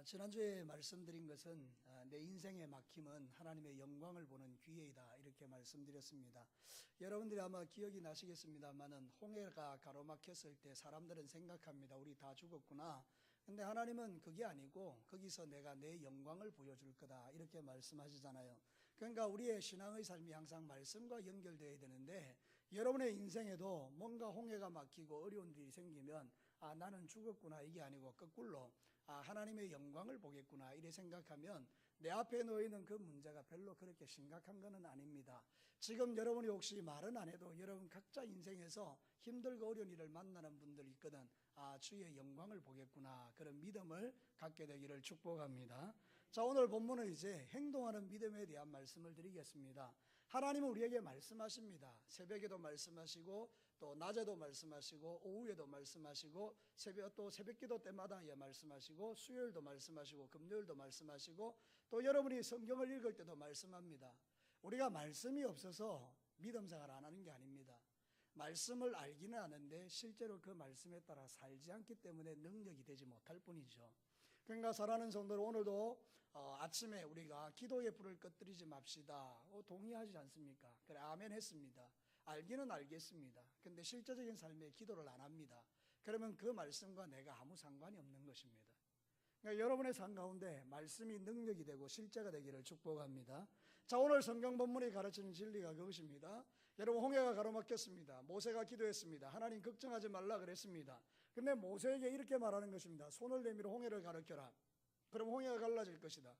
지난주에 말씀드린 것은 내 인생의 막힘은 하나님의 영광을 보는 기회이다, 이렇게 말씀드렸습니다. 여러분들이 아마 기억이 나시겠습니다만은 홍해가 가로막혔을 때 사람들은 생각합니다. 우리 다 죽었구나. 근데 하나님은 그게 아니고 거기서 내가 내 영광을 보여줄 거다, 이렇게 말씀하시잖아요. 그러니까 우리의 신앙의 삶이 항상 말씀과 연결되어야 되는데, 여러분의 인생에도 뭔가 홍해가 막히고 어려운 일이 생기면 나는 죽었구나, 이게 아니고 거꾸로 하나님의 영광을 보겠구나, 이래 생각하면 내 앞에 놓이는 그 문제가 별로 그렇게 심각한 것은 아닙니다. 지금 여러분이 혹시 말은 안 해도 여러분 각자 인생에서 힘들고 어려운 일을 만나는 분들이 있거든. 주의 영광을 보겠구나, 그런 믿음을 갖게 되기를 축복합니다. 자, 오늘 본문은 이제 행동하는 믿음에 대한 말씀을 드리겠습니다. 하나님은 우리에게 말씀하십니다. 새벽에도 말씀하시고 또 낮에도 말씀하시고 오후에도 말씀하시고 또 새벽기도 때마다 말씀하시고 수요일도 말씀하시고 금요일도 말씀하시고 또 여러분이 성경을 읽을 때도 말씀합니다. 우리가 말씀이 없어서 믿음 생활 안 하는 게 아닙니다. 말씀을 알기는 아는데 실제로 그 말씀에 따라 살지 않기 때문에 능력이 되지 못할 뿐이죠. 그러니까 사랑하는 성도들, 오늘도 아침에 우리가 기도의 불을 꺼뜨리지 맙시다, 동의하지 않습니까? 그래, 아멘 했습니다. 알기는 알겠습니다. 근데 실제적인 삶에 기도를 안 합니다. 그러면 그 말씀과 내가 아무 상관이 없는 것입니다. 그러니까 여러분의 삶 가운데 말씀이 능력이 되고 실제가 되기를 축복합니다. 자, 오늘 성경 본문이 가르치는 진리가 그것입니다. 여러분, 홍해가 가로막혔습니다. 모세가 기도했습니다. 하나님 걱정하지 말라 그랬습니다. 근데 모세에게 이렇게 말하는 것입니다. 손을 내밀어 홍해를 가르켜라. 그럼 홍해가 갈라질 것이다.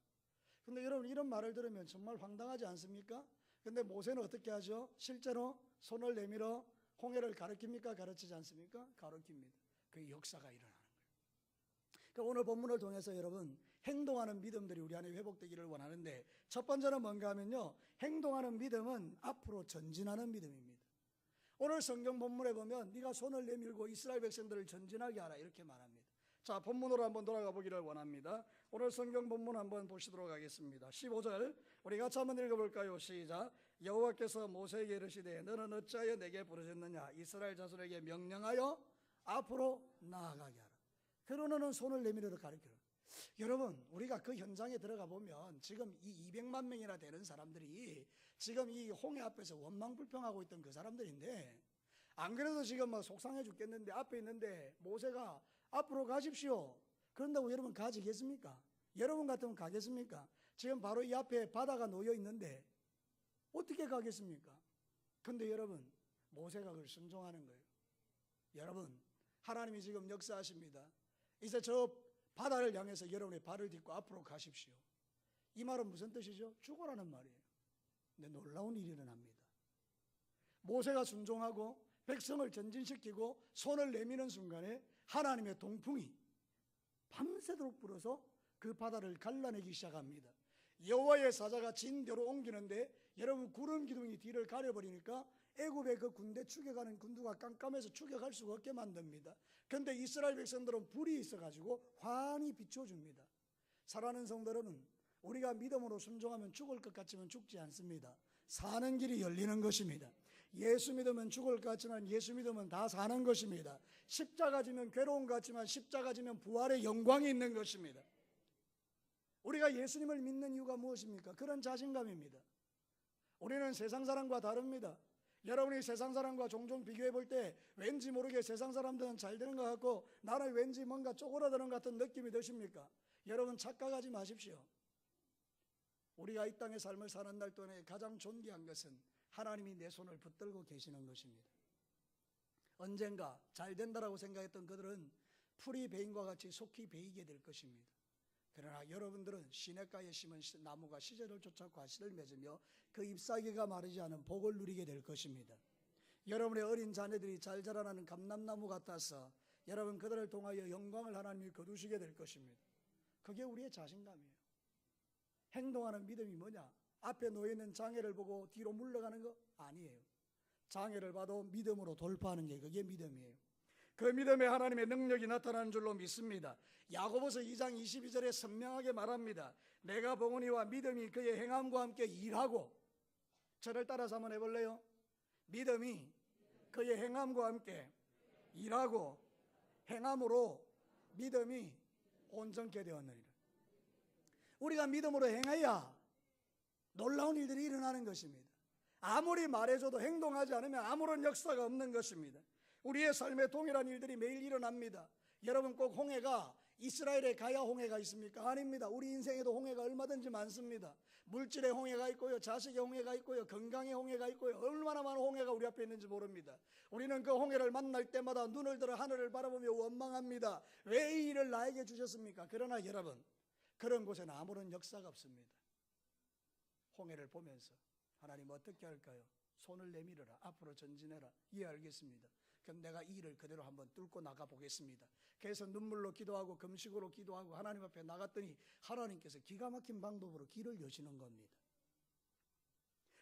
근데 여러분, 이런 말을 들으면 정말 황당하지 않습니까? 근데 모세는 어떻게 하죠? 실제로 손을 내밀어 홍해를 가르칩니까? 가르치지 않습니까? 가르칩니다. 그 역사가 일어나는 거예요. 그러니까 오늘 본문을 통해서 여러분, 행동하는 믿음들이 우리 안에 회복되기를 원하는데, 첫 번째는 뭔가 하면요, 행동하는 믿음은 앞으로 전진하는 믿음입니다. 오늘 성경 본문에 보면 네가 손을 내밀고 이스라엘 백성들을 전진하게 하라, 이렇게 말합니다. 자, 본문으로 한번 돌아가 보기를 원합니다. 오늘 성경 본문 한번 보시도록 하겠습니다. 15절 우리 같이 한번 읽어볼까요? 시작. 여호와께서 모세에게 이르시되 너는 어찌하여 내게 부르셨느냐? 이스라엘 자손에게 명령하여 앞으로 나아가게 하라. 그러너는 손을 내밀어 가르쳐라. 여러분, 우리가 그 현장에 들어가 보면 지금 이 200만 명이나 되는 사람들이 지금 이 홍해 앞에서 원망불평하고 있던 그 사람들인데, 안 그래도 지금 막 속상해 죽겠는데 앞에 있는데 모세가 앞으로 가십시오. 그런다고 여러분 가지겠습니까? 여러분 같으면 가겠습니까? 지금 바로 이 앞에 바다가 놓여 있는데 어떻게 가겠습니까? 근데 여러분, 모세가 그걸 순종하는 거예요. 여러분, 하나님이 지금 역사하십니다. 이제 저 바다를 향해서 여러분의 발을 딛고 앞으로 가십시오. 이 말은 무슨 뜻이죠? 죽어라는 말이에요. 근데 놀라운 일이 일어납니다. 모세가 순종하고 백성을 전진시키고 손을 내미는 순간에 하나님의 동풍이 밤새도록 불어서 그 바다를 갈라내기 시작합니다. 여호와의 사자가 진대로 옮기는데 여러분, 구름 기둥이 뒤를 가려버리니까 애굽의 그 군대 추격하는 군두가 깜깜해서 추격할 수가 없게 만듭니다. 그런데 이스라엘 백성들은 불이 있어가지고 환히 비춰줍니다. 사랑하는 성도 여러분, 우리가 믿음으로 순종하면 죽을 것 같지만 죽지 않습니다. 사는 길이 열리는 것입니다. 예수 믿으면 죽을 것 같지만 예수 믿으면 다 사는 것입니다. 십자가 지면 괴로운 것 같지만 십자가 지면 부활의 영광이 있는 것입니다. 우리가 예수님을 믿는 이유가 무엇입니까? 그런 자신감입니다. 우리는 세상 사람과 다릅니다. 여러분이 세상 사람과 종종 비교해 볼 때 왠지 모르게 세상 사람들은 잘 되는 것 같고 나는 왠지 뭔가 쪼그라드는 것 같은 느낌이 드십니까? 여러분, 착각하지 마십시오. 우리가 이 땅의 삶을 사는 날 동안에 가장 존귀한 것은 하나님이 내 손을 붙들고 계시는 것입니다. 언젠가 잘 된다라고 생각했던 그들은 풀이 베인과 같이 속히 베이게 될 것입니다. 그러나 여러분들은 시냇가에 심은 나무가 시절을 쫓아 과실을 맺으며 그 잎사귀가 마르지 않은 복을 누리게 될 것입니다. 여러분의 어린 자녀들이 잘 자라나는 감람나무 같아서 여러분, 그들을 통하여 영광을 하나님이 거두시게 될 것입니다. 그게 우리의 자신감이에요. 행동하는 믿음이 뭐냐? 앞에 놓여있는 장애를 보고 뒤로 물러가는 거 아니에요. 장애를 봐도 믿음으로 돌파하는 게 그게 믿음이에요. 그 믿음에 하나님의 능력이 나타나는 줄로 믿습니다. 야고보서 2장 22절에 선명하게 말합니다. 내가 보거니와 믿음이 그의 행함과 함께 일하고, 저를 따라서 한번 해볼래요? 믿음이 그의 행함과 함께 일하고 행함으로 믿음이 온전케 되었느니라. 우리가 믿음으로 행해야 놀라운 일들이 일어나는 것입니다. 아무리 말해줘도 행동하지 않으면 아무런 역사가 없는 것입니다. 우리의 삶에 동일한 일들이 매일 일어납니다. 여러분, 꼭 홍해가 이스라엘에 가야 홍해가 있습니까? 아닙니다. 우리 인생에도 홍해가 얼마든지 많습니다. 물질의 홍해가 있고요, 자식의 홍해가 있고요, 건강의 홍해가 있고요, 얼마나 많은 홍해가 우리 앞에 있는지 모릅니다. 우리는 그 홍해를 만날 때마다 눈을 들어 하늘을 바라보며 원망합니다. 왜 이 일을 나에게 주셨습니까? 그러나 여러분, 그런 곳에는 아무런 역사가 없습니다. 홍해를 보면서 하나님 어떻게 할까요? 손을 내밀어라, 앞으로 전진해라. 예, 알겠습니다. 그럼 내가 이 일을 그대로 한번 뚫고 나가 보겠습니다. 그래서 눈물로 기도하고 금식으로 기도하고 하나님 앞에 나갔더니 하나님께서 기가 막힌 방법으로 길을 여시는 겁니다.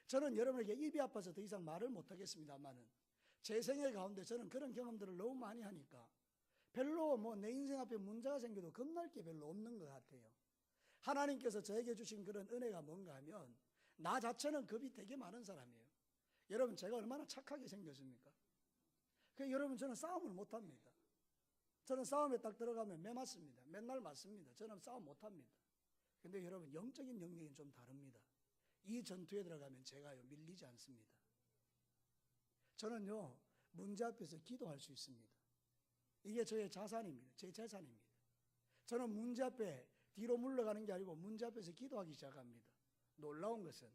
저는 여러분에게 입이 아파서 더 이상 말을 못하겠습니다만은 제 생애 가운데 저는 그런 경험들을 너무 많이 하니까 별로 내 인생 앞에 문제가 생겨도 겁날 게 별로 없는 것 같아요. 하나님께서 저에게 주신 그런 은혜가 뭔가 하면 나 자체는 겁이 되게 많은 사람이에요. 여러분, 제가 얼마나 착하게 생겼습니까? 여러분, 저는 싸움을 못합니다. 저는 싸움에 딱 들어가면 맞습니다. 맨날 맞습니다. 저는 싸움 못합니다. 근데 여러분, 영적인 영역은 좀 다릅니다. 이 전투에 들어가면 제가요 밀리지 않습니다. 저는요 문제 앞에서 기도할 수 있습니다. 이게 저의 자산입니다. 제 재산입니다. 저는 문제 앞에 뒤로 물러가는 게 아니고 문제 앞에서 기도하기 시작합니다. 놀라운 것은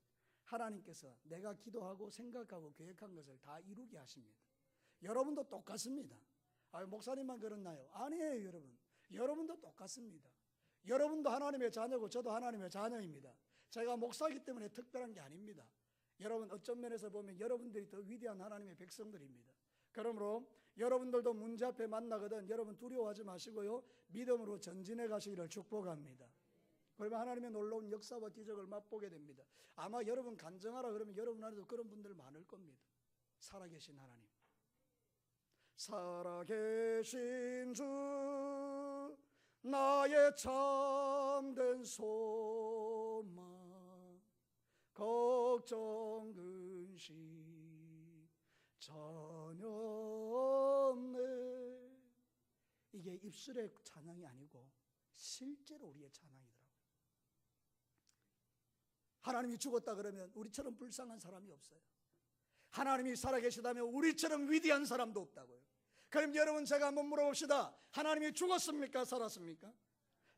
하나님께서 내가 기도하고 생각하고 계획한 것을 다 이루게 하십니다. 여러분도 똑같습니다. 목사님만 그렇나요? 아니에요. 여러분, 여러분도 똑같습니다. 여러분도 하나님의 자녀고 저도 하나님의 자녀입니다. 제가 목사이기 때문에 특별한 게 아닙니다. 여러분, 어떤 면에서 보면 여러분들이 더 위대한 하나님의 백성들입니다. 그러므로 여러분들도 문제 앞에 만나거든 여러분 두려워하지 마시고요, 믿음으로 전진해 가시기를 축복합니다. 그러면 하나님의 놀라운 역사와 기적을 맛보게 됩니다. 아마 여러분 간증하라 그러면 여러분 안에도 그런 분들 많을 겁니다. 살아계신 하나님, 살아계신 주 나의 참된 소망, 걱정 근심 전혀 없네. 이게 입술의 찬양이 아니고 실제로 우리의 찬양이더라고요. 하나님이 죽었다 그러면 우리처럼 불쌍한 사람이 없어요. 하나님이 살아계시다면 우리처럼 위대한 사람도 없다고요. 그럼 여러분, 제가 한번 물어봅시다. 하나님이 죽었습니까? 살았습니까?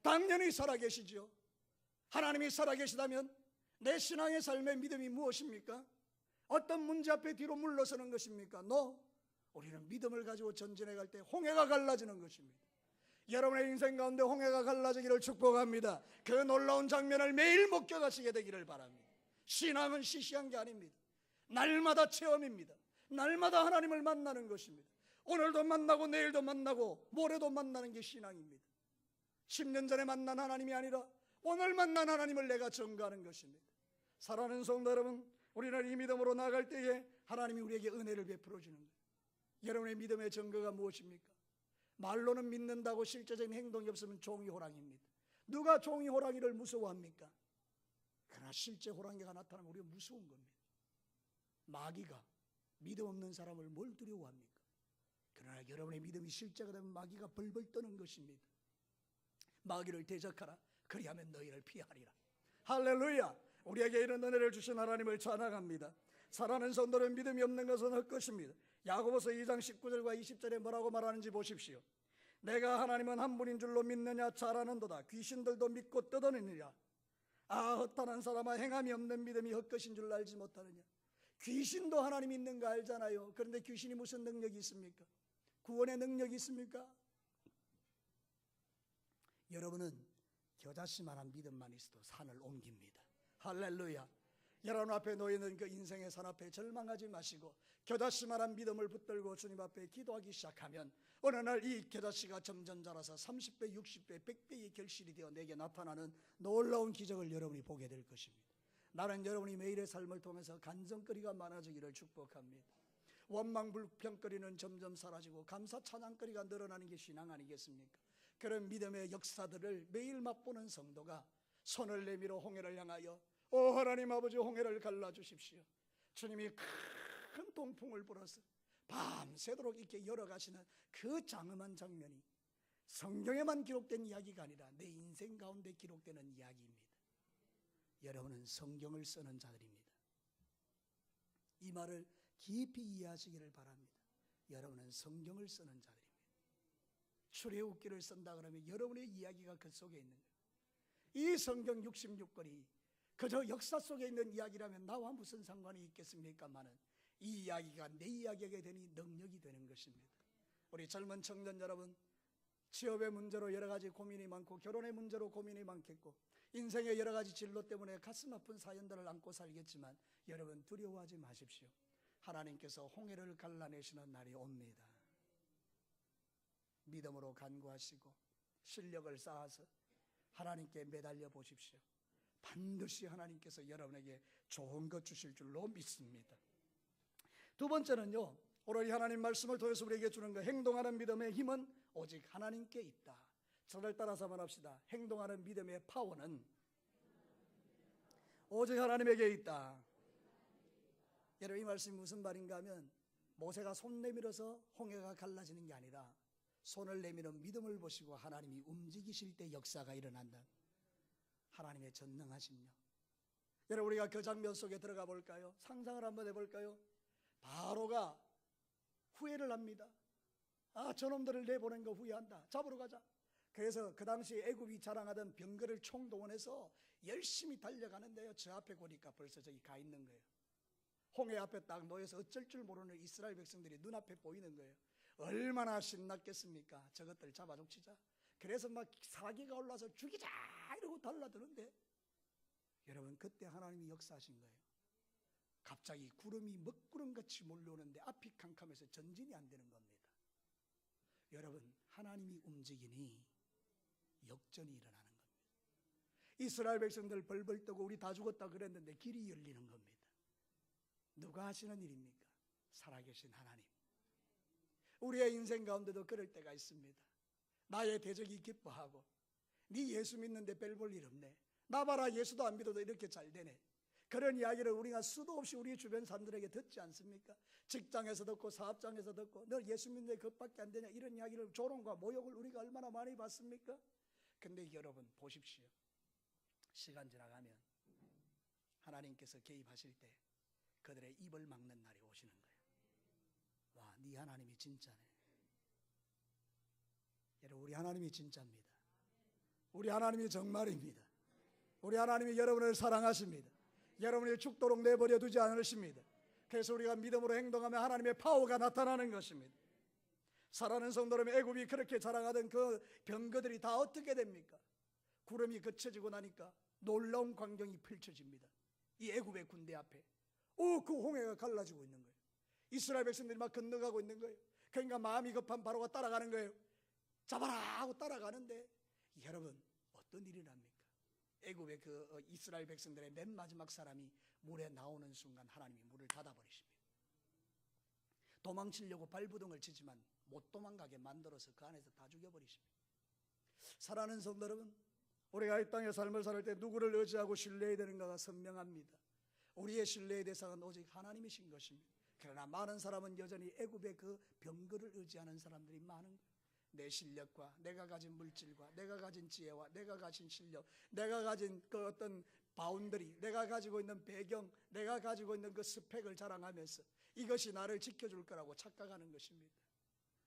당연히 살아계시죠. 하나님이 살아계시다면 내 신앙의 삶의 믿음이 무엇입니까? 어떤 문제 앞에 뒤로 물러서는 것입니까? 우리는 믿음을 가지고 전진해 갈 때 홍해가 갈라지는 것입니다. 여러분의 인생 가운데 홍해가 갈라지기를 축복합니다. 그 놀라운 장면을 매일 목격하시게 되기를 바랍니다. 신앙은 시시한 게 아닙니다. 날마다 체험입니다. 날마다 하나님을 만나는 것입니다. 오늘도 만나고 내일도 만나고 모레도 만나는 게 신앙입니다. 10년 전에 만난 하나님이 아니라 오늘 만난 하나님을 내가 증거하는 것입니다. 사랑하는 성도 여러분, 우리는 이 믿음으로 나아갈 때에 하나님이 우리에게 은혜를 베풀어 주는 거예요. 여러분의 믿음의 증거가 무엇입니까? 말로는 믿는다고 실제적인 행동이 없으면 종이 호랑이입니다. 누가 종이 호랑이를 무서워합니까? 그러나 실제 호랑이가 나타나면 우리가 무서운 겁니다. 마귀가 믿음 없는 사람을 뭘 두려워합니까? 그러나 여러분의 믿음이 실제가 되면 마귀가 벌벌 떠는 것입니다. 마귀를 대적하라, 그리하면 너희를 피하리라. 할렐루야. 우리에게 이런 은혜를 주신 하나님을 찬양합니다. 사랑하는 성도는 믿음이 없는 것은 헛것입니다. 야고보서 2장 19절과 20절에 뭐라고 말하는지 보십시오. 내가 하나님은 한 분인 줄로 믿느냐? 잘 아는도다. 귀신들도 믿고 떠드느니라. 헛탄한 사람아, 행함이 없는 믿음이 헛것인 줄 알지 못하느냐? 귀신도 하나님 있는 거 알잖아요. 그런데 귀신이 무슨 능력이 있습니까? 구원의 능력이 있습니까? 여러분은 겨자씨만한 믿음만 있어도 산을 옮깁니다. 할렐루야. 여러분 앞에 놓이는 그 인생의 산 앞에 절망하지 마시고 겨자씨만한 믿음을 붙들고 주님 앞에 기도하기 시작하면 어느 날 이 겨자씨가 점점 자라서 30배, 60배, 100배의 결실이 되어 내게 나타나는 놀라운 기적을 여러분이 보게 될 것입니다. 나는 여러분이 매일의 삶을 통해서 간증거리가 많아지기를 축복합니다. 원망 불평거리는 점점 사라지고 감사 찬양거리가 늘어나는 게 신앙 아니겠습니까? 그런 믿음의 역사들을 매일 맛보는 성도가 손을 내밀어 홍해를 향하여 하나님 아버지, 홍해를 갈라주십시오. 주님이 큰 동풍을 불어서 밤새도록 이렇게 열어가시는 그 장엄한 장면이 성경에만 기록된 이야기가 아니라 내 인생 가운데 기록되는 이야기입니다. 여러분은 성경을 쓰는 자들입니다. 이 말을 깊이 이해하시기를 바랍니다. 여러분은 성경을 쓰는 자들입니다. 출애굽기를 쓴다 그러면 여러분의 이야기가 그 속에 있는 거예요. 이 성경 66권이 그저 역사 속에 있는 이야기라면 나와 무슨 상관이 있겠습니까마는 이 이야기가 내 이야기가 되니 능력이 되는 것입니다. 우리 젊은 청년 여러분, 취업의 문제로 여러 가지 고민이 많고 결혼의 문제로 고민이 많겠고 인생의 여러 가지 진로 때문에 가슴 아픈 사연들을 안고 살겠지만 여러분 두려워하지 마십시오. 하나님께서 홍해를 갈라내시는 날이 옵니다. 믿음으로 간구하시고 실력을 쌓아서 하나님께 매달려 보십시오. 반드시 하나님께서 여러분에게 좋은 것 주실 줄로 믿습니다. 두 번째는요, 오늘 하나님 말씀을 통해서 우리에게 주는 거, 행동하는 믿음의 힘은 오직 하나님께 있다. 저를 따라서 말합시다. 행동하는 믿음의 파워는 오직 하나님에게 있다. 여러분, 이 말씀이 무슨 말인가 하면 모세가 손 내밀어서 홍해가 갈라지는 게 아니라 손을 내미는 믿음을 보시고 하나님이 움직이실 때 역사가 일어난다. 하나님의 전능하심요. 여러분, 우리가 그 장면 속에 들어가 볼까요? 상상을 한번 해볼까요? 바로가 후회를 합니다. 아, 저놈들을 내보낸 거 후회한다. 잡으러 가자. 그래서 그 당시 애굽이 자랑하던 병거를 총동원해서 열심히 달려가는데요, 저 앞에 보니까 벌써 저기 가 있는 거예요. 홍해 앞에 딱 놓여서 어쩔 줄 모르는 이스라엘 백성들이 눈앞에 보이는 거예요. 얼마나 신났겠습니까? 저것들 잡아 죽이자. 그래서 막 사기가 올라서 죽이자 이러고 달라드는데 여러분, 그때 하나님이 역사하신 거예요. 갑자기 구름이 먹구름같이 몰려오는데 앞이 캄캄해서 전진이 안 되는 겁니다. 여러분, 하나님이 움직이니 역전이 일어나는 겁니다. 이스라엘 백성들 벌벌 떠고 우리 다 죽었다 그랬는데 길이 열리는 겁니다. 누가 하시는 일입니까? 살아계신 하나님. 우리의 인생 가운데도 그럴 때가 있습니다. 나의 대적이 기뻐하고 네 예수 믿는데 별 볼 일 없네. 나 봐라, 예수도 안 믿어도 이렇게 잘 되네. 그런 이야기를 우리가 수도 없이 우리 주변 사람들에게 듣지 않습니까? 직장에서 듣고 사업장에서 듣고 너 예수 믿는데 그것밖에 안 되냐, 이런 이야기를, 조롱과 모욕을 우리가 얼마나 많이 받습니까? 근데 여러분 보십시오. 시간 지나가면 하나님께서 개입하실 때 그들의 입을 막는 날이 오시는 거예요. 와, 네 하나님이 진짜네. 여러분, 우리 하나님이 진짜입니다. 우리 하나님이 정말입니다. 우리 하나님이 여러분을 사랑하십니다. 여러분이 죽도록 내버려 두지 않으십니다. 그래서 우리가 믿음으로 행동하면 하나님의 파워가 나타나는 것입니다. 사랑하는 성도 여러분, 애굽이 그렇게 자랑하던 그 병거들이 다 어떻게 됩니까? 구름이 그쳐지고 나니까 놀라운 광경이 펼쳐집니다. 이 애굽의 군대 앞에 그 홍해가 갈라지고 있는 거예요. 이스라엘 백성들이 막 건너가고 있는 거예요. 그러니까 마음이 급한 바로가 따라가는 거예요. 잡아라 하고 따라가는데 여러분, 어떤 일이 납니까? 애굽의 그 이스라엘 백성들의 맨 마지막 사람이 물에 나오는 순간 하나님이 물을 닫아버리십니다. 도망치려고 발부둥을 치지만 못 도망가게 만들어서 그 안에서 다 죽여버리십니다. 사랑하는 성도 여러분, 우리가 이 땅의 삶을 살 때 누구를 의지하고 신뢰해야 되는가가 선명합니다. 우리의 신뢰의 대상은 오직 하나님이신 것입니다. 그러나 많은 사람은 여전히 애굽의 그 병거를 의지하는 사람들이 많은 거예요. 내 실력과 내가 가진 물질과 내가 가진 지혜와 내가 가진 실력, 내가 가진 그 어떤 바운더리, 내가 가지고 있는 배경, 내가 가지고 있는 그 스펙을 자랑하면서 이것이 나를 지켜줄 거라고 착각하는 것입니다.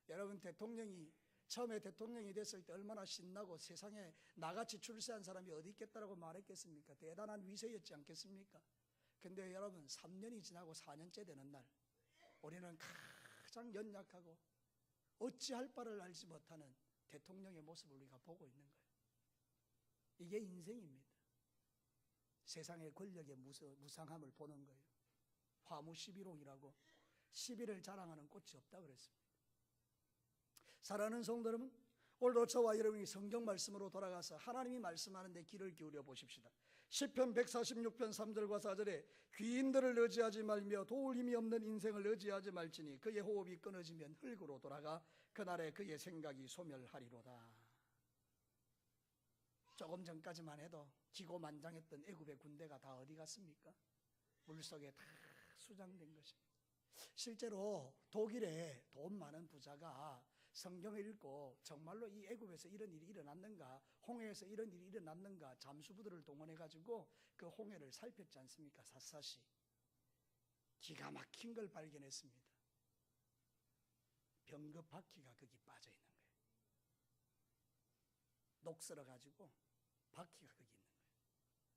여러분, 대통령이 처음에 대통령이 됐을 때 얼마나 신나고 세상에 나같이 출세한 사람이 어디 있겠다라고 말했겠습니까? 대단한 위세였지 않겠습니까? 근데 여러분, 3년이 지나고 4년째 되는 날 우리는 가장 연약하고 어찌할 바를 알지 못하는 대통령의 모습을 우리가 보고 있는 거예요. 이게 인생입니다. 세상의 권력의 무상함을 보는 거예요. 화무 11홍이라고 11을 자랑하는 꽃이 없다 그랬습니다. 사랑하는 성도 여러분, 오늘도 저와 여러분이 성경 말씀으로 돌아가서 하나님이 말씀하는데 귀를 기울여 보십시다. 시편 146편 3절과 4절에 귀인들을 의지하지 말며 도울 힘이 없는 인생을 의지하지 말지니 그의 호흡이 끊어지면 흙으로 돌아가 그날에 그의 생각이 소멸하리로다. 조금 전까지만 해도 기고만장했던 애굽의 군대가 다 어디 갔습니까? 물속에 다 수장된 것입니다. 실제로 독일의 돈 많은 부자가 성경을 읽고 정말로 이 애굽에서 이런 일이 일어났는가, 홍해에서 이런 일이 일어났는가, 잠수부들을 동원해 가지고 그 홍해를 살폈지 않습니까? 샅샅이 기가 막힌 걸 발견했습니다. 병거 바퀴가 거기 빠져 있는 거예요. 녹슬어 가지고 바퀴가 거기 있는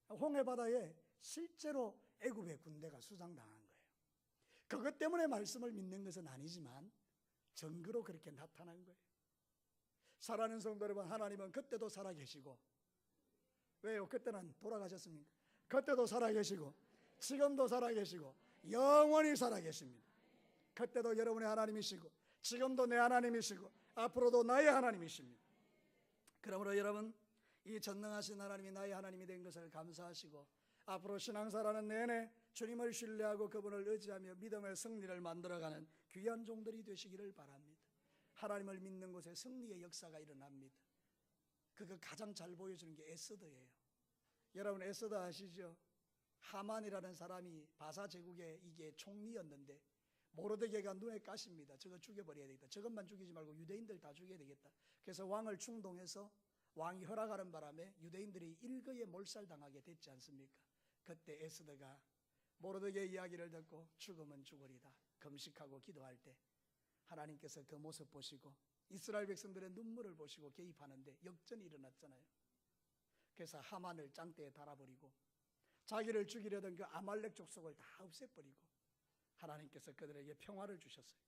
거예요. 홍해 바다에 실제로 애굽의 군대가 수상당한 거예요. 그것 때문에 말씀을 믿는 것은 아니지만 증거로 그렇게 나타난 거예요. 사랑하는 성도 여러분, 하나님은 그때도 살아계시고, 왜요? 그때는 돌아가셨습니까? 그때도 살아계시고 지금도 살아계시고 영원히 살아계십니다. 그때도 여러분의 하나님이시고 지금도 내 하나님이시고 앞으로도 나의 하나님이십니다. 그러므로 여러분, 이 전능하신 하나님이 나의 하나님이 된 것을 감사하시고 앞으로 신앙생활하는 내내 주님을 신뢰하고 그분을 의지하며 믿음의 승리를 만들어가는 귀한 종들이 되시기를 바랍니다. 하나님을 믿는 곳에 승리의 역사가 일어납니다. 그거 가장 잘 보여주는 게 에스더예요. 여러분 에스더 아시죠? 하만이라는 사람이 바사 제국의 이게 총리였는데 모르드게가 눈에 까십니다. 저거 죽여버려야 되겠다. 저것만 죽이지 말고 유대인들 다 죽여야 되겠다. 그래서 왕을 충동해서 왕이 허락하는 바람에 유대인들이 일거에 몰살당하게 됐지 않습니까? 그때 에스더가 모르드게 이야기를 듣고 죽으면 죽으리다 금식하고 기도할 때 하나님께서 그 모습 보시고 이스라엘 백성들의 눈물을 보시고 개입하는데 역전이 일어났잖아요. 그래서 하만을 짱대에 달아버리고 자기를 죽이려던 그 아말렉 족속을 다 없애버리고 하나님께서 그들에게 평화를 주셨어요.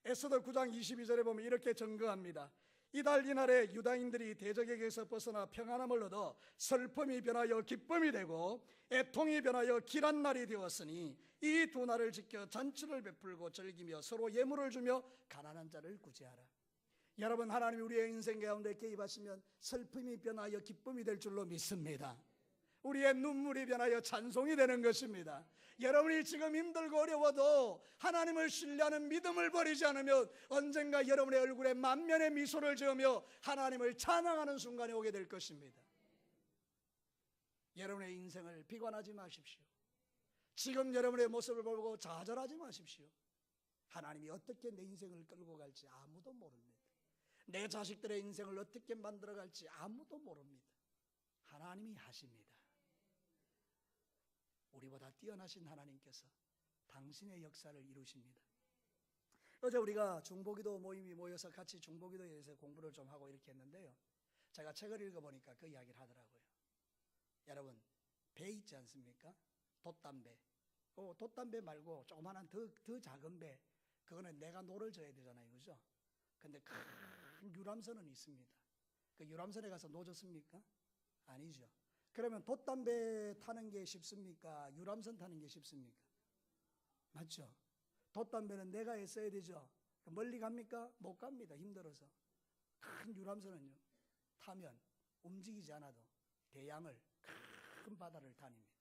에스더 9장 22절에 보면 이렇게 증거합니다. 이달 이날에 유다인들이 대적에게서 벗어나 평안함을 얻어 슬픔이 변하여 기쁨이 되고 애통이 변하여 길한 날이 되었으니 이 두 날을 지켜 잔치를 베풀고 즐기며 서로 예물을 주며 가난한 자를 구제하라. 여러분, 하나님이 우리의 인생 가운데 개입하시면 슬픔이 변하여 기쁨이 될 줄로 믿습니다. 우리의 눈물이 변하여 찬송이 되는 것입니다. 여러분이 지금 힘들고 어려워도 하나님을 신뢰하는 믿음을 버리지 않으면 언젠가 여러분의 얼굴에 만면의 미소를 지으며 하나님을 찬양하는 순간이 오게 될 것입니다. 여러분의 인생을 비관하지 마십시오. 지금 여러분의 모습을 보고 좌절하지 마십시오. 하나님이 어떻게 내 인생을 끌고 갈지 아무도 모릅니다. 내 자식들의 인생을 어떻게 만들어갈지 아무도 모릅니다. 하나님이 하십니다. 우리보다 뛰어나신 하나님께서 당신의 역사를 이루십니다. 어제 우리가 중보기도 모임이 모여서 같이 중보기도에 대해서 공부를 좀 하고 이렇게 했는데요. 제가 책을 읽어보니까 그 이야기를 하더라고요. 여러분, 배 있지 않습니까? 돛담배. 돛담배 말고 조그마한 더 작은 배, 그거는 내가 노를 져야 되잖아요, 그죠? 근데 큰 유람선은 있습니다. 그 유람선에 가서 노 졌습니까? 아니죠. 그러면 돛담배 타는 게 쉽습니까? 유람선 타는 게 쉽습니까? 맞죠? 돛담배는 내가 애써야 되죠. 멀리 갑니까? 못 갑니다. 힘들어서. 큰 유람선은요, 타면 움직이지 않아도 대양을 큰 바다를 다닙니다.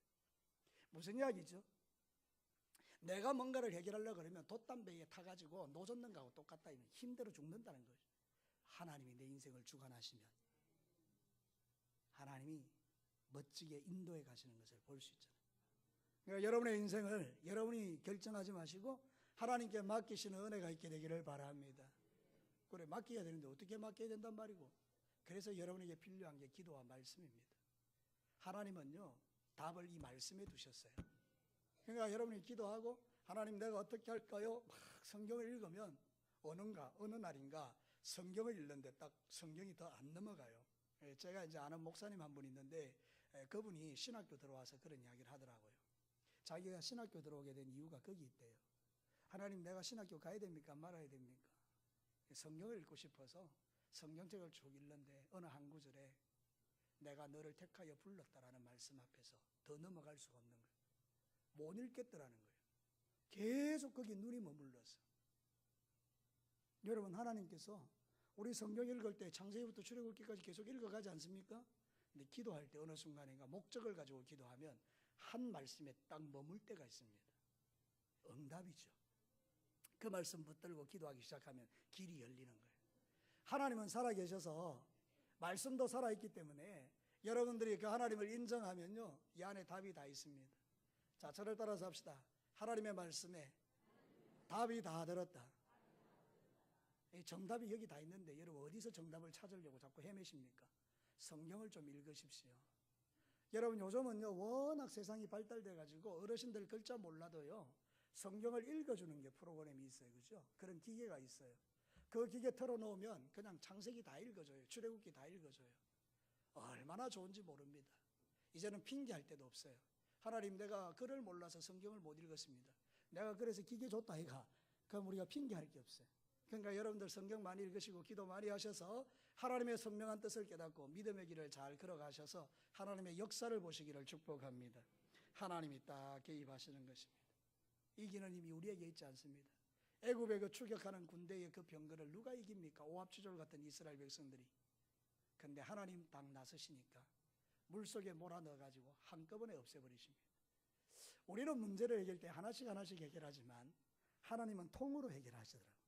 무슨 이야기죠? 내가 뭔가를 해결하려고 그러면 돛담배에 타가지고 노젓는 거하고 똑같다. 힘들어 죽는다는 거죠. 하나님이 내 인생을 주관하시면 하나님이 멋지게 인도해 가시는 것을 볼 수 있잖아요. 그러니까 여러분의 인생을 여러분이 결정하지 마시고 하나님께 맡기시는 은혜가 있게 되기를 바랍니다. 그래, 맡겨야 되는데 어떻게 맡겨야 된단 말이고, 그래서 여러분에게 필요한 게 기도와 말씀입니다. 하나님은요, 답을 이 말씀에 두셨어요. 그러니까 여러분이 기도하고 하나님 내가 어떻게 할까요? 막 성경을 읽으면 어느 날인가 성경을 읽는데 딱 성경이 더 안 넘어가요. 제가 이제 아는 목사님 한 분 있는데 그분이 신학교 들어와서 그런 이야기를 하더라고요. 자기가 신학교 들어오게 된 이유가 거기 있대요. 하나님 내가 신학교 가야 됩니까? 말아야 됩니까? 성경을 읽고 싶어서 성경책을 쭉 읽는데 어느 한 구절에 내가 너를 택하여 불렀다라는 말씀 앞에서 더 넘어갈 수가 없는 거예요. 못 읽겠더라는 거예요. 계속 거기 눈이 머물렀어. 여러분, 하나님께서 우리 성경 읽을 때 창세기부터 출애굽기까지 계속 읽어가지 않습니까? 근데 기도할 때 어느 순간인가 목적을 가지고 기도하면 한 말씀에 딱 머물 때가 있습니다. 응답이죠. 그 말씀 붙들고 기도하기 시작하면 길이 열리는 거예요. 하나님은 살아계셔서 말씀도 살아있기 때문에 여러분들이 그 하나님을 인정하면요, 이 안에 답이 다 있습니다. 자, 저를 따라서 합시다. 하나님의 말씀에 답이 다 들었다. 정답이 여기 다 있는데 여러분 어디서 정답을 찾으려고 자꾸 헤매십니까? 성경을 좀 읽으십시오. 여러분 요즘은요 워낙 세상이 발달돼 가지고 어르신들 글자 몰라도요 성경을 읽어주는 게 프로그램이 있어요. 그죠? 그런 기계가 있어요. 그 기계 틀어놓으면 그냥 창세기 다 읽어줘요. 출애굽기 다 읽어줘요. 얼마나 좋은지 모릅니다. 이제는 핑계할 데도 없어요. 하나님 내가 글을 몰라서 성경을 못 읽었습니다. 내가 그래서 기계 줬다 이가. 그럼 우리가 핑계할 게 없어요. 그러니까 여러분들 성경 많이 읽으시고 기도 많이 하셔서 하나님의 선명한 뜻을 깨닫고 믿음의 길을 잘 걸어가셔서 하나님의 역사를 보시기를 축복합니다. 하나님이 딱 개입하시는 것입니다. 이기는 힘이 우리에게 있지 않습니다. 애굽의 그 추격하는 군대의 그 병거를 누가 이깁니까? 오합지졸 같은 이스라엘 백성들이. 근데 하나님 딱 나서시니까 물속에 몰아넣어가지고 한꺼번에 없애버리십니다. 우리는 문제를 해결할 때 하나씩 하나씩 해결하지만 하나님은 통으로 해결하시더라고요.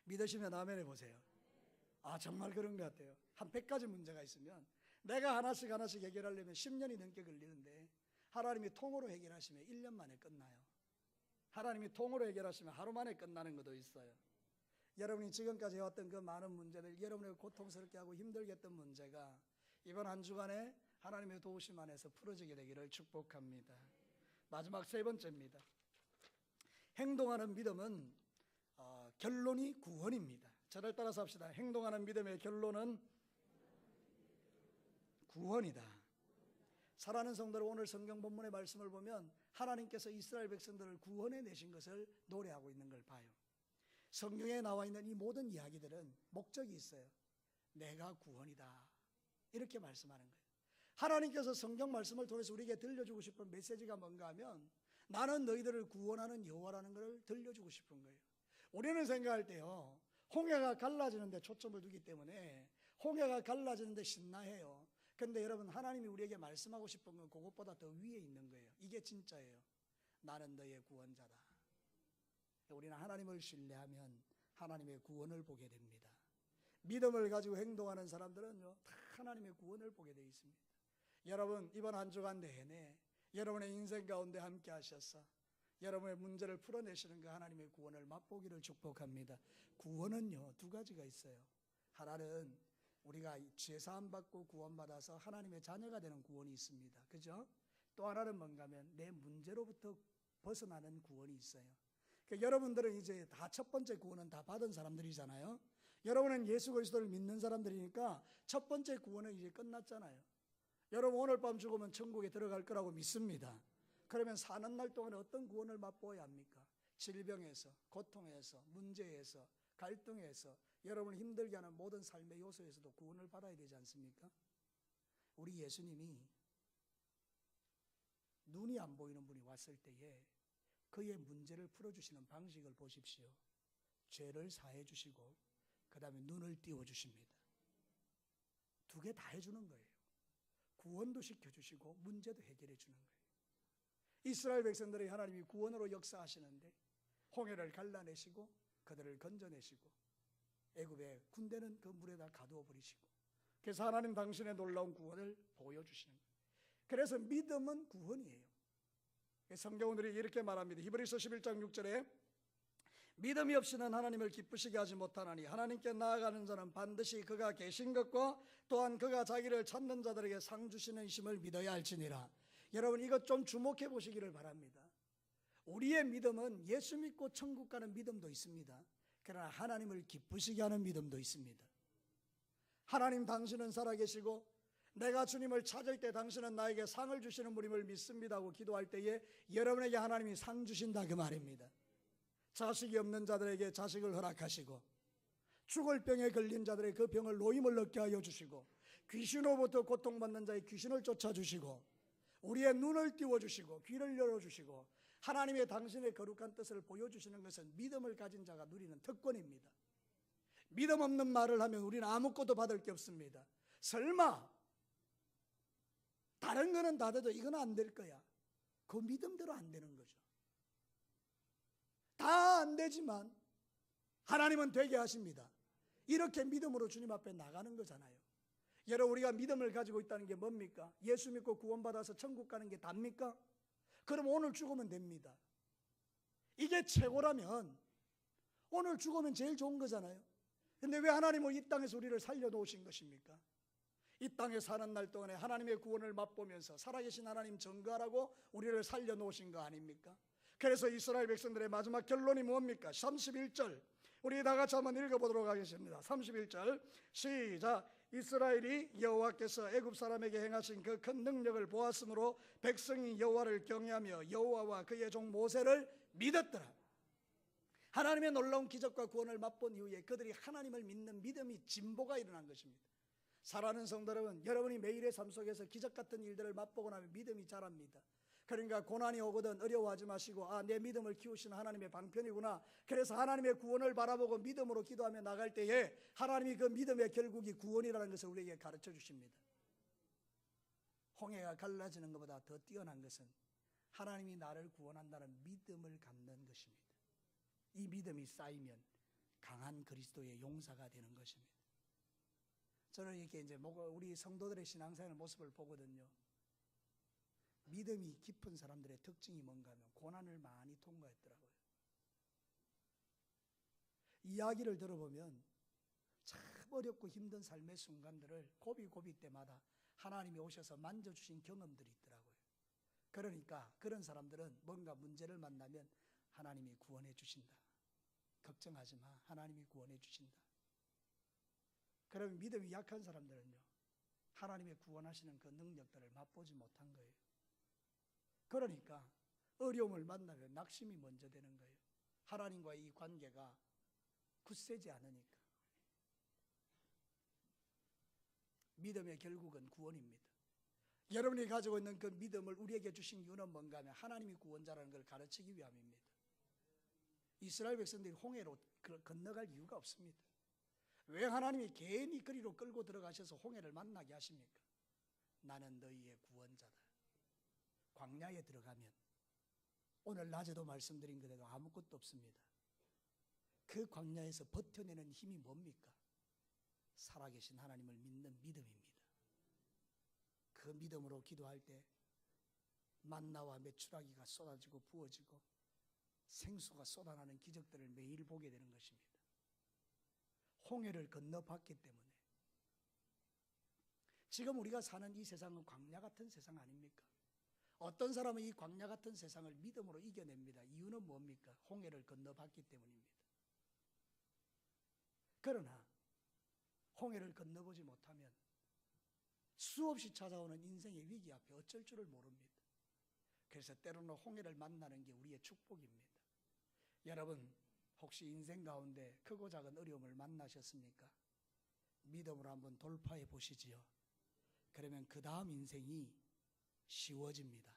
믿으시면 아멘 해보세요. 아 정말 그런 것 같아요. 한 100가지 문제가 있으면 내가 하나씩 하나씩 해결하려면 10년이 넘게 걸리는데 하나님이 통으로 해결하시면 1년 만에 끝나요. 하나님이 통으로 해결하시면 하루 만에 끝나는 것도 있어요. 여러분이 지금까지 해왔던 그 많은 문제들, 여러분의 고통스럽게 하고 힘들게 했던 문제가 이번 한 주간에 하나님의 도우심 안에서 풀어지게 되기를 축복합니다. 마지막 세 번째입니다. 행동하는 믿음은 결론이 구원입니다. 저를 따라서 합시다. 행동하는 믿음의 결론은 구원이다. 사랑하는 성도들, 오늘 성경 본문의 말씀을 보면 하나님께서 이스라엘 백성들을 구원해 내신 것을 노래하고 있는 걸 봐요. 성경에 나와 있는 이 모든 이야기들은 목적이 있어요. 내가 구원이다 이렇게 말씀하는 거예요. 하나님께서 성경 말씀을 통해서 우리에게 들려주고 싶은 메시지가 뭔가 하면 나는 너희들을 구원하는 여호와라는 것을 들려주고 싶은 거예요. 우리는 생각할 때요 홍해가 갈라지는데 초점을 두기 때문에 홍해가 갈라지는데 신나해요. 근데 여러분 하나님이 우리에게 말씀하고 싶은 건 그것보다 더 위에 있는 거예요. 이게 진짜예요. 나는 너의 구원자다. 우리는 하나님을 신뢰하면 하나님의 구원을 보게 됩니다. 믿음을 가지고 행동하는 사람들은요 다 하나님의 구원을 보게 되어 있습니다. 여러분 이번 한 주간 내내 여러분의 인생 가운데 함께 하셔서 여러분의 문제를 풀어내시는 그 하나님의 구원을 맛보기를 축복합니다. 구원은요 두 가지가 있어요. 하나는 우리가 죄사함 받고 구원받아서 하나님의 자녀가 되는 구원이 있습니다. 그죠? 또 하나는 뭔가 하면 내 문제로부터 벗어나는 구원이 있어요. 그러니까 여러분들은 이제 다 첫 번째 구원은 다 받은 사람들이잖아요. 여러분은 예수 그리스도를 믿는 사람들이니까 첫 번째 구원은 이제 끝났잖아요. 여러분 오늘 밤 죽으면 천국에 들어갈 거라고 믿습니다. 그러면 사는 날 동안에 어떤 구원을 맛보아야 합니까? 질병에서, 고통에서, 문제에서, 갈등에서, 여러분을 힘들게 하는 모든 삶의 요소에서도 구원을 받아야 되지 않습니까? 우리 예수님이 눈이 안 보이는 분이 왔을 때에 그의 문제를 풀어주시는 방식을 보십시오. 죄를 사해 주시고 그 다음에 눈을 띄워주십니다. 두 개 다 해주는 거예요. 구원도 시켜주시고 문제도 해결해 주는 거예요. 이스라엘 백성들의 하나님이 구원으로 역사하시는데 홍해를 갈라내시고 그들을 건져내시고 애굽의 군대는 그 물에다 가두어 버리시고 그래서 하나님 당신의 놀라운 구원을 보여주시는 거예요. 그래서 믿음은 구원이에요. 성경은 이렇게 말합니다. 히브리서 11장 6절에 믿음이 없이는 하나님을 기쁘시게 하지 못하나니 하나님께 나아가는 자는 반드시 그가 계신 것과 또한 그가 자기를 찾는 자들에게 상 주시는 이심을 믿어야 할지니라. 여러분 이것 좀 주목해 보시기를 바랍니다. 우리의 믿음은 예수 믿고 천국 가는 믿음도 있습니다. 그러나 하나님을 기쁘시게 하는 믿음도 있습니다. 하나님 당신은 살아계시고 내가 주님을 찾을 때 당신은 나에게 상을 주시는 분임을 믿습니다 하고 기도할 때에 여러분에게 하나님이 상 주신다 그 말입니다. 자식이 없는 자들에게 자식을 허락하시고 죽을 병에 걸린 자들의 그 병을 노임을 얻게 하여 주시고 귀신으로부터 고통받는 자의 귀신을 쫓아주시고 우리의 눈을 띄워주시고 귀를 열어주시고 하나님의 당신의 거룩한 뜻을 보여주시는 것은 믿음을 가진 자가 누리는 특권입니다. 믿음 없는 말을 하면 우리는 아무것도 받을 게 없습니다. 설마 다른 거는 다 돼도 이건 안 될 거야. 그 믿음대로 안 되는 거죠. 다 안 되지만 하나님은 되게 하십니다. 이렇게 믿음으로 주님 앞에 나가는 거잖아요. 여러분 우리가 믿음을 가지고 있다는 게 뭡니까? 예수 믿고 구원받아서 천국 가는 게 답니까? 그럼 오늘 죽으면 됩니다. 이게 최고라면 오늘 죽으면 제일 좋은 거잖아요. 근데 왜 하나님은 이 땅에서 우리를 살려놓으신 것입니까? 이 땅에 사는 날 동안에 하나님의 구원을 맛보면서 살아계신 하나님 증거하라고 우리를 살려놓으신 거 아닙니까? 그래서 이스라엘 백성들의 마지막 결론이 뭡니까? 31절 우리 다 같이 한번 읽어보도록 하겠습니다. 31절 시작. 이스라엘이 여호와께서 애굽 사람에게 행하신 그 큰 능력을 보았으므로 백성이 여호와를 경외하며 여호와와 그의 종 모세를 믿었더라. 하나님의 놀라운 기적과 구원을 맛본 이후에 그들이 하나님을 믿는 믿음이 진보가 일어난 것입니다. 사랑하는 성도 여러분, 여러분이 매일의 삶 속에서 기적 같은 일들을 맛보고 나면 믿음이 자랍니다. 그러니까 고난이 오거든 어려워하지 마시고 내 믿음을 키우시는 하나님의 방편이구나. 그래서 하나님의 구원을 바라보고 믿음으로 기도하며 나갈 때에 하나님이 그 믿음의 결국이 구원이라는 것을 우리에게 가르쳐 주십니다. 홍해가 갈라지는 것보다 더 뛰어난 것은 하나님이 나를 구원한다는 믿음을 갖는 것입니다. 이 믿음이 쌓이면 강한 그리스도의 용사가 되는 것입니다. 저는 이렇게 이제 우리 성도들의 신앙생활 모습을 보거든요. 믿음이 깊은 사람들의 특징이 뭔가 하면 고난을 많이 통과했더라고요. 이야기를 들어보면 참 어렵고 힘든 삶의 순간들을 고비 때마다 하나님이 오셔서 만져주신 경험들이 있더라고요. 그러니까 그런 사람들은 뭔가 문제를 만나면 하나님이 구원해 주신다. 걱정하지 마. 하나님이 구원해 주신다. 그러면 믿음이 약한 사람들은요, 하나님의 구원하시는 그 능력들을 맛보지 못한 거예요. 그러니까 어려움을 만나면 낙심이 먼저 되는 거예요. 하나님과의 이 관계가 굳세지 않으니까. 믿음의 결국은 구원입니다. 여러분이 가지고 있는 그 믿음을 우리에게 주신 이유는 뭔가 하면 하나님이 구원자라는 걸 가르치기 위함입니다. 이스라엘 백성들이 홍해로 건너갈 이유가 없습니다. 왜 하나님이 괜히 그리로 끌고 들어가셔서 홍해를 만나게 하십니까? 나는 너희의 구원자다. 광야에 들어가면 오늘 낮에도 말씀드린 그대로 아무것도 없습니다. 그 광야에서 버텨내는 힘이 뭡니까? 살아계신 하나님을 믿는 믿음입니다. 그 믿음으로 기도할 때 만나와 메추라기가 쏟아지고 부어지고 생수가 쏟아나는 기적들을 매일 보게 되는 것입니다. 홍해를 건너봤기 때문에. 지금 우리가 사는 이 세상은 광야 같은 세상 아닙니까? 어떤 사람은 이 광야 같은 세상을 믿음으로 이겨냅니다. 이유는 뭡니까? 홍해를 건너봤기 때문입니다. 그러나 홍해를 건너보지 못하면 수없이 찾아오는 인생의 위기 앞에 어쩔 줄을 모릅니다. 그래서 때로는 홍해를 만나는 게 우리의 축복입니다. 여러분, 혹시 인생 가운데 크고 작은 어려움을 만나셨습니까? 믿음으로 한번 돌파해 보시지요. 그러면 그 다음 인생이 쉬워집니다.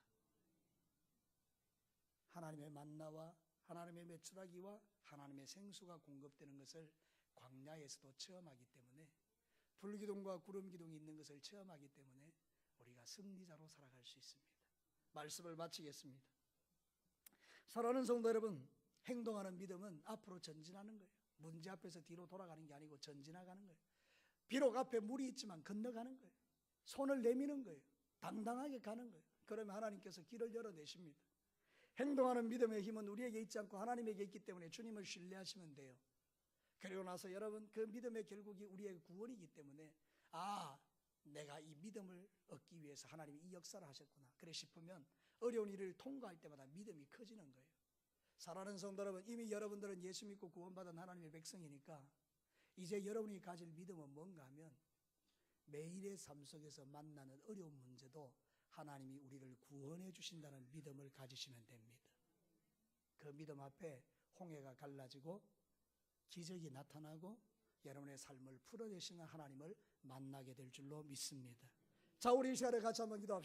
하나님의 만나와 하나님의 메추라기와 하나님의 생수가 공급되는 것을 광야에서도 체험하기 때문에, 불기둥과 구름기둥이 있는 것을 체험하기 때문에 우리가 승리자로 살아갈 수 있습니다. 말씀을 마치겠습니다. 사랑하는 성도 여러분, 행동하는 믿음은 앞으로 전진하는 거예요. 문제 앞에서 뒤로 돌아가는 게 아니고 전진하가는 거예요. 비록 앞에 물이 있지만 건너가는 거예요. 손을 내미는 거예요. 당당하게 가는 거예요. 그러면 하나님께서 길을 열어내십니다. 행동하는 믿음의 힘은 우리에게 있지 않고 하나님에게 있기 때문에 주님을 신뢰하시면 돼요. 그리고 나서 여러분, 그 믿음의 결국이 우리의 구원이기 때문에 내가 이 믿음을 얻기 위해서 하나님이 이 역사를 하셨구나 그래 싶으면 어려운 일을 통과할 때마다 믿음이 커지는 거예요. 사랑하는 성도 여러분, 이미 여러분들은 예수 믿고 구원받은 하나님의 백성이니까 이제 여러분이 가질 믿음은 뭔가 하면 매일의 삶 속에서 만나는 어려운 문제도 하나님이 우리를 구원해 주신다는 믿음을 가지시면 됩니다. 그 믿음 앞에 홍해가 갈라지고 기적이 나타나고 여러분의 삶을 풀어내시는 하나님을 만나게 될 줄로 믿습니다. 자, 우리 이 시간에 같이 한번 기도합시다.